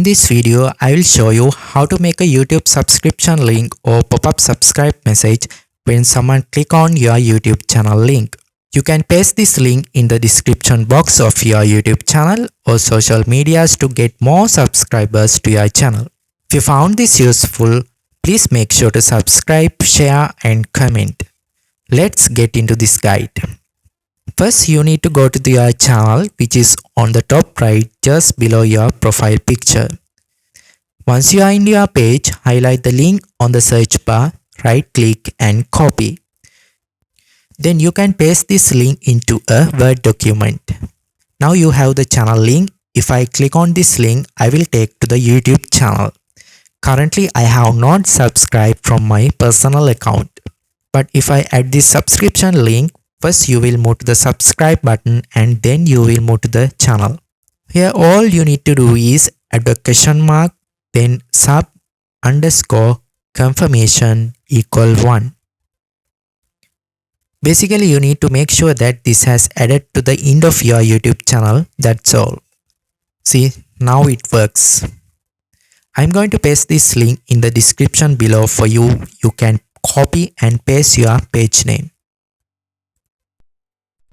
this video, I will show you how to make a YouTube subscription link or pop-up subscribe message when someone click on your YouTube channel link. You can paste this link in the description box of your YouTube channel or social medias to get more subscribers to your channel. If you found this useful, please make sure to subscribe, share and comment. Let's get into this guide. First, you need to go to your channel, which is on the top right just below your profile picture. Once you are in your page, highlight the link on the search bar, right click and copy. Then you can paste this link into a Word document. Now you have the channel link. If I click on this link, I will take to the YouTube channel. Currently, I have not subscribed from my personal account. But if I add this subscription link, first you will move to the subscribe button and then you will move to the channel. Here all you need to do is add a question mark, then sub underscore confirmation equal 1. Basically you need to make sure that this has added to the end of your YouTube channel, that's all. See, now it works. I'm going to paste this link in the description below for you. You can copy and paste your page name.